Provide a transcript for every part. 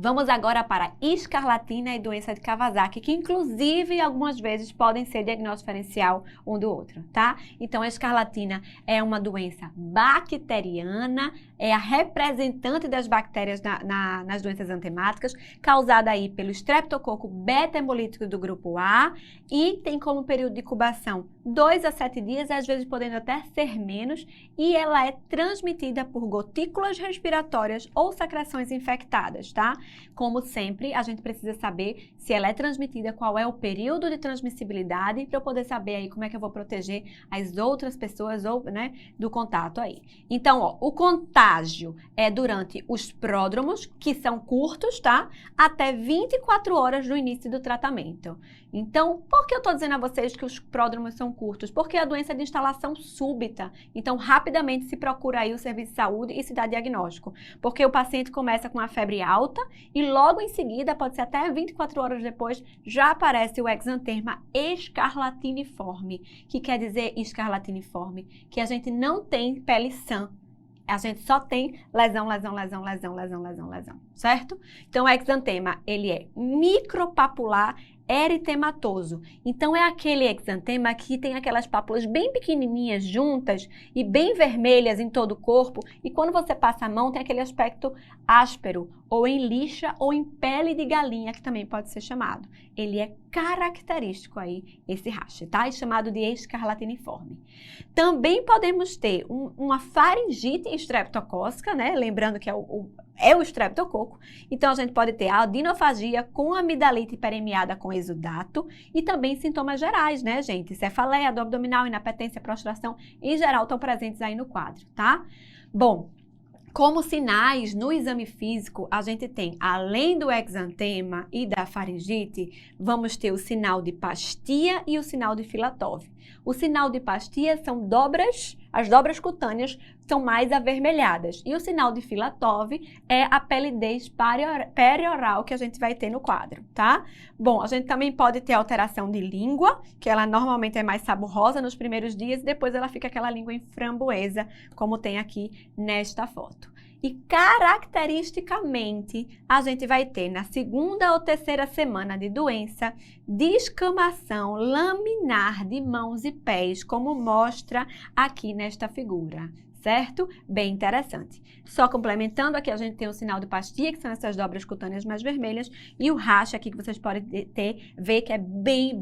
Vamos agora para escarlatina e doença de Kawasaki, que inclusive algumas vezes podem ser diagnóstico diferencial um do outro, tá? Então, a escarlatina é uma doença bacteriana, é a representante das bactérias nas doenças antemáticas, causada aí pelo Streptococo beta-hemolítico do grupo A e tem como período de incubação 2 a 7 dias, às vezes podendo até ser menos, e ela é transmitida por gotículas respiratórias ou secreções infectadas, tá? Como sempre, a gente precisa saber se ela é transmitida, qual é o período de transmissibilidade, para eu poder saber aí como é que eu vou proteger as outras pessoas ou, né, do contato aí. Então, ó, o contágio é durante os pródromos, que são curtos, tá? Até 24 horas do início do tratamento. Então, por que eu tô dizendo a vocês que os pródromos são curtos? Porque a doença é de instalação súbita. Então, rapidamente se procura aí o serviço de saúde e se dá diagnóstico. Porque o paciente começa com a febre alta e logo em seguida, pode ser até 24 horas depois, já aparece o exantema escarlatiniforme. Que quer dizer escarlatiniforme? Que a gente não tem pele sã. A gente só tem lesão, certo? Então, o exantema, ele é micropapular eritematoso. Então, é aquele exantema que tem aquelas pápulas bem pequenininhas juntas e bem vermelhas em todo o corpo. E quando você passa a mão, tem aquele aspecto áspero, ou em lixa, ou em pele de galinha, que também pode ser chamado. Ele é característico aí, esse rache, tá? É chamado de escarlatiniforme. Também podemos ter uma faringite estreptocócica, né? Lembrando que é o estreptococo. Então, a gente pode ter a adenofagia com amidalite permeada com exudato e também sintomas gerais, né, gente? Cefaleia, dor abdominal, inapetência, prostração, em geral, estão presentes aí no quadro, tá? Bom, como sinais no exame físico, a gente tem, além do exantema e da faringite, vamos ter o sinal de Pastia e o sinal de Filatov. O sinal de Pastia são dobras, as dobras cutâneas são mais avermelhadas. E o sinal de Filatov é a pelidez perioral que a gente vai ter no quadro, tá? Bom, a gente também pode ter alteração de língua, que ela normalmente é mais saborosa nos primeiros dias, e depois ela fica aquela língua em framboesa, como tem aqui nesta foto. E caracteristicamente, a gente vai ter na segunda ou terceira semana de doença, descamação laminar de mãos e pés, como mostra aqui nesta figura, certo? Bem interessante. Só complementando, aqui a gente tem o sinal de Pastia, que são essas dobras cutâneas mais vermelhas, e o racha aqui que vocês podem ver que é bem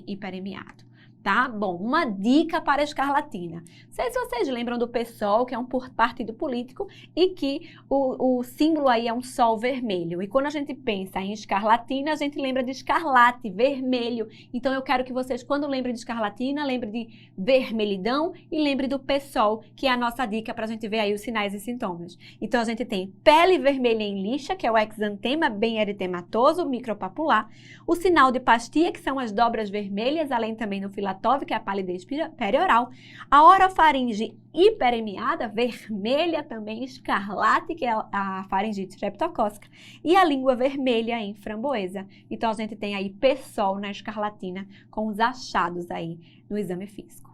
hiperemiado. Tá? Bom, uma dica para a escarlatina. Não sei se vocês lembram do PSOL, que é um partido político, e que o símbolo aí é um sol vermelho. E quando a gente pensa em escarlatina, a gente lembra de escarlate, vermelho. Então, eu quero que vocês, quando lembrem de escarlatina, lembrem de vermelhidão e lembrem do PSOL, que é a nossa dica para a gente ver aí os sinais e sintomas. Então, a gente tem pele vermelha em lixa, que é o exantema bem eritematoso, micropapular. O sinal de Pastia, que são as dobras vermelhas, além também do Filatov, que é a palidez perioral, a orofaringe hiperemiada, vermelha também, escarlate, que é a faringite streptocócica, e a língua vermelha em framboesa. Então, a gente tem aí PSOL na escarlatina com os achados aí no exame físico.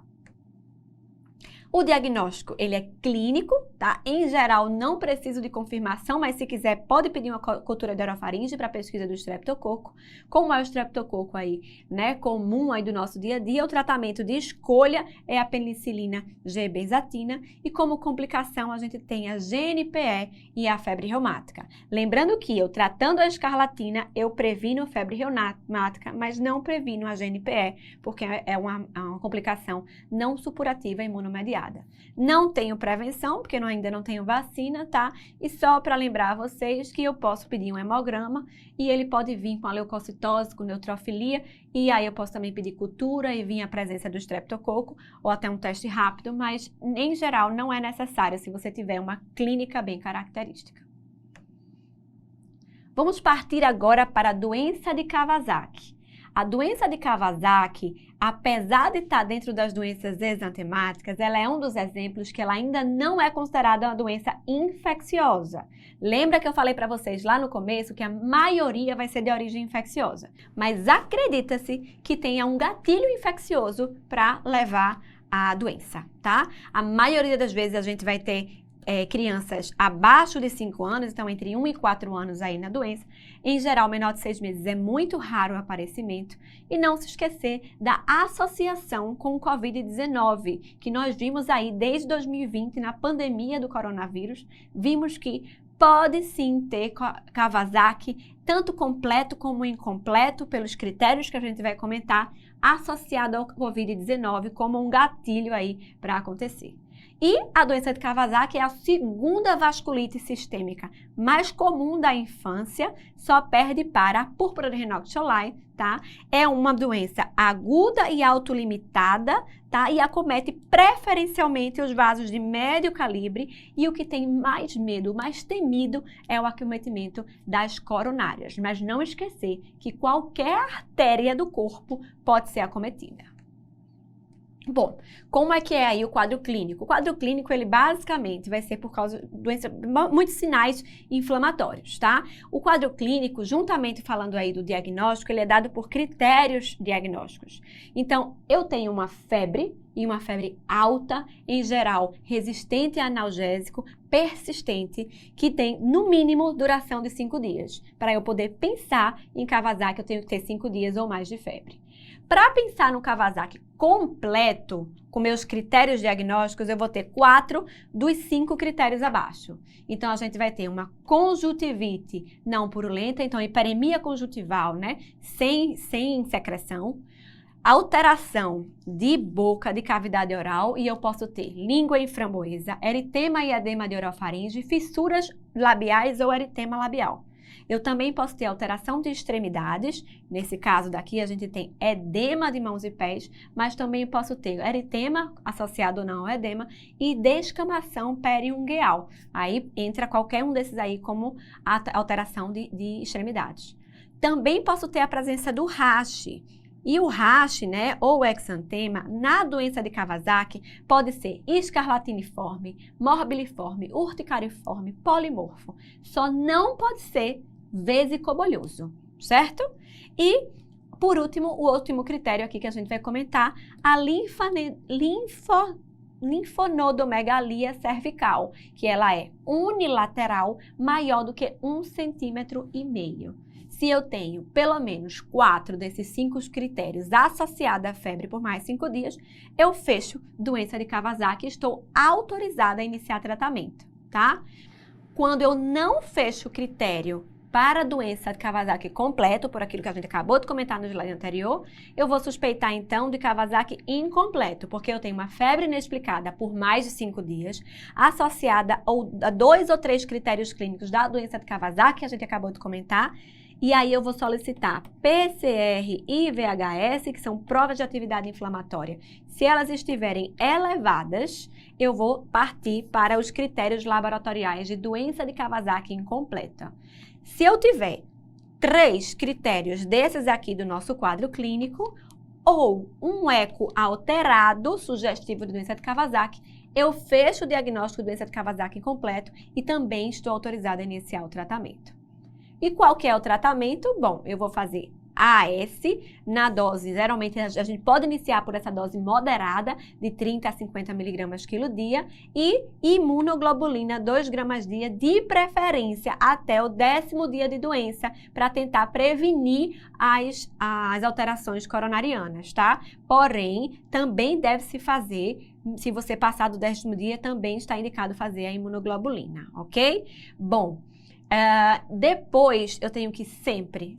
O diagnóstico, ele é clínico, tá? Em geral, não preciso de confirmação, mas se quiser, pode pedir uma cultura de orofaringe para pesquisa do estreptococo. Como é o estreptococo aí, né? Comum aí do nosso dia a dia, o tratamento de escolha é a penicilina G-benzatina e como complicação a gente tem a GNPE e a febre reumática. Lembrando que eu tratando a escarlatina, eu previno febre reumática, mas não previno a GNPE, porque é uma complicação não supurativa imunomediada. Não tenho prevenção, porque ainda não tenho vacina, tá? E só para lembrar vocês que eu posso pedir um hemograma e ele pode vir com a leucocitose, com neutrofilia, e aí eu posso também pedir cultura e vir a presença do estreptococo ou até um teste rápido, mas em geral não é necessário se você tiver uma clínica bem característica. Vamos partir agora para a doença de Kawasaki. A doença de Kawasaki, apesar de estar dentro das doenças exantemáticas, ela é um dos exemplos que ela ainda não é considerada uma doença infecciosa. Lembra que eu falei para vocês lá no começo que a maioria vai ser de origem infecciosa, mas acredita-se que tenha um gatilho infeccioso para levar à doença, tá? A maioria das vezes a gente vai ter crianças abaixo de 5 anos, então entre 1 e 4 anos aí na doença, em geral menor de 6 meses é muito raro o aparecimento, e não se esquecer da associação com o Covid-19, que nós vimos aí desde 2020 na pandemia do coronavírus, vimos que pode sim ter Kawasaki, tanto completo como incompleto, pelos critérios que a gente vai comentar, associado ao Covid-19 como um gatilho aí para acontecer. E a doença de Kawasaki é a segunda vasculite sistêmica mais comum da infância, só perde para a púrpura de Raynaud-Cholain, tá? É uma doença aguda e autolimitada, tá? E acomete preferencialmente os vasos de médio calibre, e o que tem mais medo, mais temido, é o acometimento das coronárias. Mas não esquecer que qualquer artéria do corpo pode ser acometida. Bom, como é que é aí o quadro clínico? O quadro clínico, ele basicamente vai ser por causa de doença, muitos sinais inflamatórios, tá? O quadro clínico, juntamente falando aí do diagnóstico, ele é dado por critérios diagnósticos. Então, eu tenho uma febre, e uma febre alta, em geral, resistente a analgésico, persistente, que tem, no mínimo, duração de 5 dias. Para eu poder pensar em Kawasaki, eu tenho que ter 5 dias ou mais de febre. Para pensar no Kawasaki completo, com meus critérios diagnósticos, eu vou ter 4 dos 5 critérios abaixo. Então, a gente vai ter uma conjuntivite não purulenta, então hiperemia conjuntival, né? Sem secreção. Alteração de boca, de cavidade oral, e eu posso ter língua em framboesa, eritema e edema de orofaringe, fissuras labiais ou eritema labial. Eu também posso ter alteração de extremidades, nesse caso daqui a gente tem edema de mãos e pés, mas também posso ter eritema associado ou não ao edema e descamação periungueal. Aí entra qualquer um desses aí como alteração de extremidades. Também posso ter a presença do rash. E o rash, né, ou exantema, na doença de Kawasaki, pode ser escarlatiniforme, morbiliforme, urticariforme, polimorfo. Só não pode ser vesicobolhoso, certo? E, por último, o último critério aqui que a gente vai comentar, a linfonodomegalia cervical, que ela é unilateral, maior do que 1,5 cm. Se eu tenho pelo menos 4 desses 5 critérios associados à febre por mais 5 dias, eu fecho doença de Kawasaki e estou autorizada a iniciar tratamento, tá? Quando eu não fecho o critério para a doença de Kawasaki completo, por aquilo que a gente acabou de comentar no slide anterior, eu vou suspeitar então de Kawasaki incompleto, porque eu tenho uma febre inexplicada por mais de 5 dias, associada a 2 ou 3 critérios clínicos da doença de Kawasaki, que a gente acabou de comentar. E aí eu vou solicitar PCR e VHS, que são provas de atividade inflamatória. Se elas estiverem elevadas, eu vou partir para os critérios laboratoriais de doença de Kawasaki incompleta. Se eu tiver 3 critérios desses aqui do nosso quadro clínico, ou um eco alterado, sugestivo de doença de Kawasaki, eu fecho o diagnóstico de doença de Kawasaki incompleto e também estou autorizada a iniciar o tratamento. E qual que é o tratamento? Bom, eu vou fazer AS na dose, geralmente a gente pode iniciar por essa dose moderada de 30 a 50 mg quilo dia e imunoglobulina 2 gramas dia, de preferência até o 10º dia de doença, para tentar prevenir as alterações coronarianas, tá? Porém, também deve se fazer, se você passar do 10º dia, também está indicado fazer a imunoglobulina, ok? Bom, depois eu tenho que sempre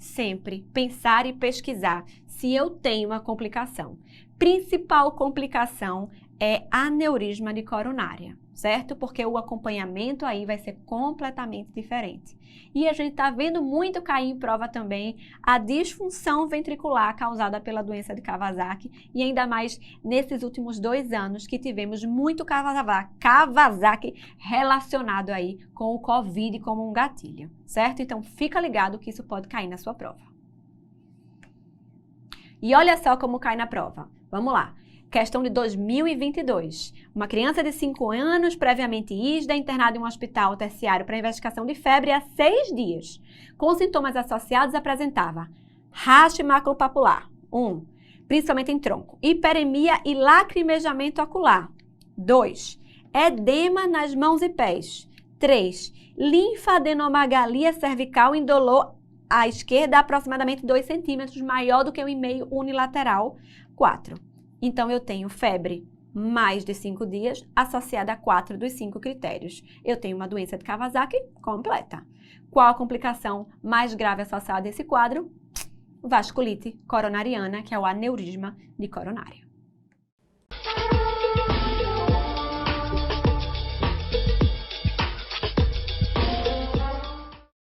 pensar e pesquisar se eu tenho uma complicação. Principal complicação é aneurisma de coronária, certo? Porque o acompanhamento aí vai ser completamente diferente. E a gente tá vendo muito cair em prova também a disfunção ventricular causada pela doença de Kawasaki, e ainda mais nesses últimos 2 anos que tivemos muito Kawasaki relacionado aí com o Covid como um gatilho, certo? Então fica ligado que isso pode cair na sua prova. E olha só como cai na prova. Vamos lá. Questão de 2022. Uma criança de 5 anos, previamente ISDA, internada em um hospital terciário para investigação de febre há 6 dias. Com sintomas associados, apresentava rash maculopapular, 1, principalmente em tronco, hiperemia e lacrimejamento ocular, 2, edema nas mãos e pés. 3. Linfadenomegalia cervical indolor à esquerda, aproximadamente 2 centímetros, maior do que 1,5 unilateral. 4. Então, eu tenho febre mais de 5 dias, associada a 4 dos 5 critérios. Eu tenho uma doença de Kawasaki completa. Qual a complicação mais grave associada a esse quadro? Vasculite coronariana, que é o aneurisma de coronária.